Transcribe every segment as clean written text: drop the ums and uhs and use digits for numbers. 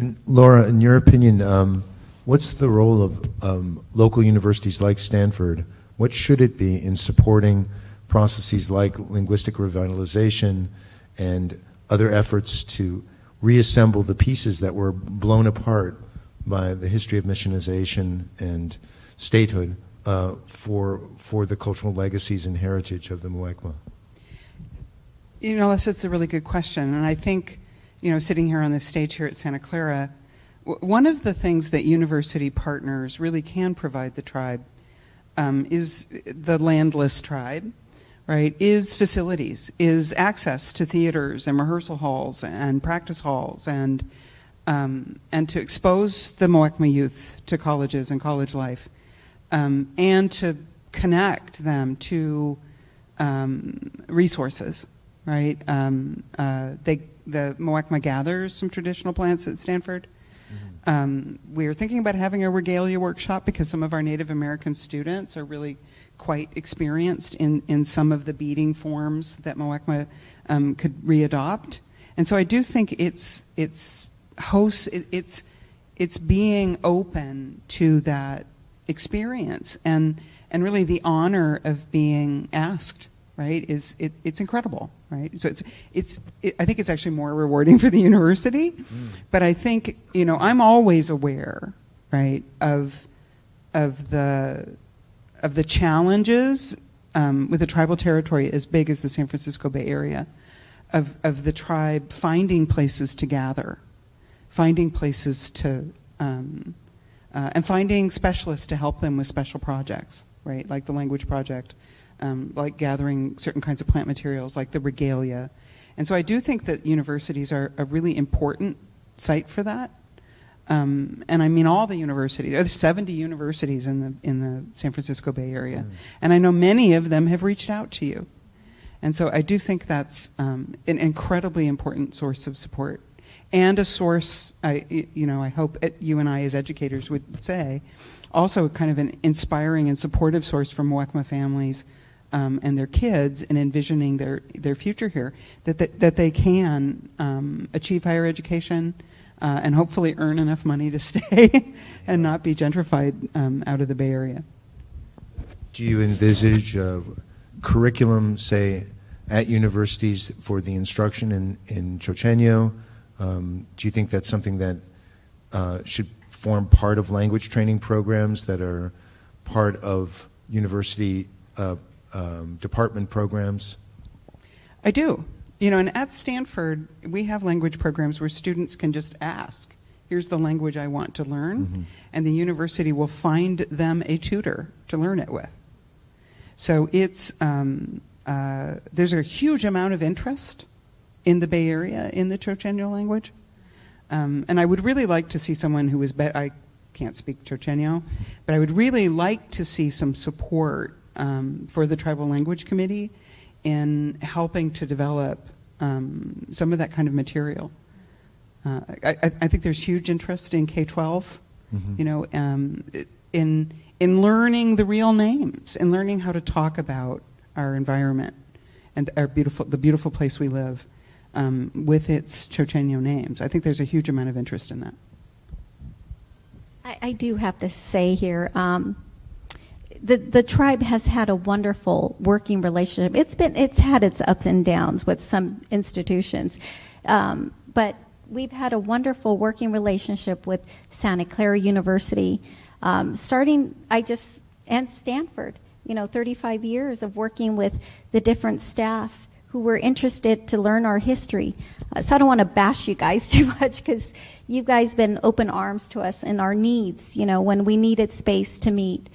And Laura, in your opinion, what's the role of local universities like Stanford? What should it be in supporting processes like linguistic revitalization and other efforts to reassemble the pieces that were blown apart by the history of missionization and statehood for the cultural legacies and heritage of the Muwekma? You know, that's a really good question. And I think, you know, sitting here on the stage here at Santa Clara, one of the things that university partners really can provide the tribe is the landless tribe, right, is facilities, is access to theaters and rehearsal halls and practice halls and to expose the Muwekma youth to colleges and college life, and to connect them to resources, right? The Muwekma gathers some traditional plants at Stanford. We're thinking about having a regalia workshop because some of our Native American students are really quite experienced in some of the beading forms that Muwekma could readopt. And so I do think it's being open to that experience and really the honor of being asked, right, it's incredible, right? So I think it's actually more rewarding for the university, but I think, you know, I'm always aware, right, of the challenges with a tribal territory as big as the San Francisco Bay Area, of the tribe finding places to gather, finding places to and finding specialists to help them with special projects, right, like the language project, like gathering certain kinds of plant materials, like the regalia. And so I do think that universities are a really important site for that. And I mean all the universities. There's 70 universities in the San Francisco Bay Area. And I know many of them have reached out to you. And so I do think that's an incredibly important source of support. And a source, I hope you and I as educators would say, also kind of an inspiring and supportive source for Muwekma families and their kids in envisioning their future here, that they can achieve higher education and hopefully earn enough money to stay and not be gentrified out of the Bay Area. Do you envisage curriculum, say, at universities for the instruction in Chochenyo? Do you think that's something that should form part of language training programs that are part of university department programs? I do. You know, and at Stanford, we have language programs where students can just ask, here's the language I want to learn, and the university will find them a tutor to learn it with. So it's, there's a huge amount of interest in the Bay Area in the Chochenyo language. And I would really like to see someone who is, I can't speak Chochenyo, but I would really like to see some support for the Tribal Language Committee in helping to develop some of that kind of material. I think there's huge interest in K-12, you know, in learning the real names and learning how to talk about our environment and the beautiful place we live with its Chochenyo names. I think there's a huge amount of interest in that. I do have to say here, the tribe has had a wonderful working relationship. It's had its ups and downs with some institutions, but we've had a wonderful working relationship with Santa Clara University, and Stanford. You know, 35 years of working with the different staff who were interested to learn our history. So I don't want to bash you guys too much because you guys been open arms to us and our needs, you know, when we needed space to meet.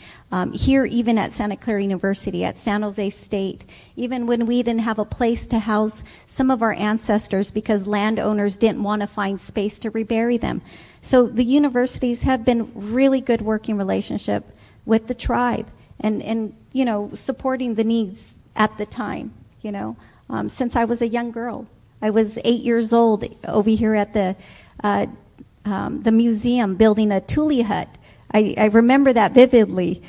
Here, even at Santa Clara University, at San Jose State, even when we didn't have a place to house some of our ancestors because landowners didn't want to find space to rebury them. So the universities have been really good working relationship with the tribe and you know, supporting the needs at the time, you know. Since I was a young girl. I was 8 years old over here at the museum building a tule hut. I remember that vividly.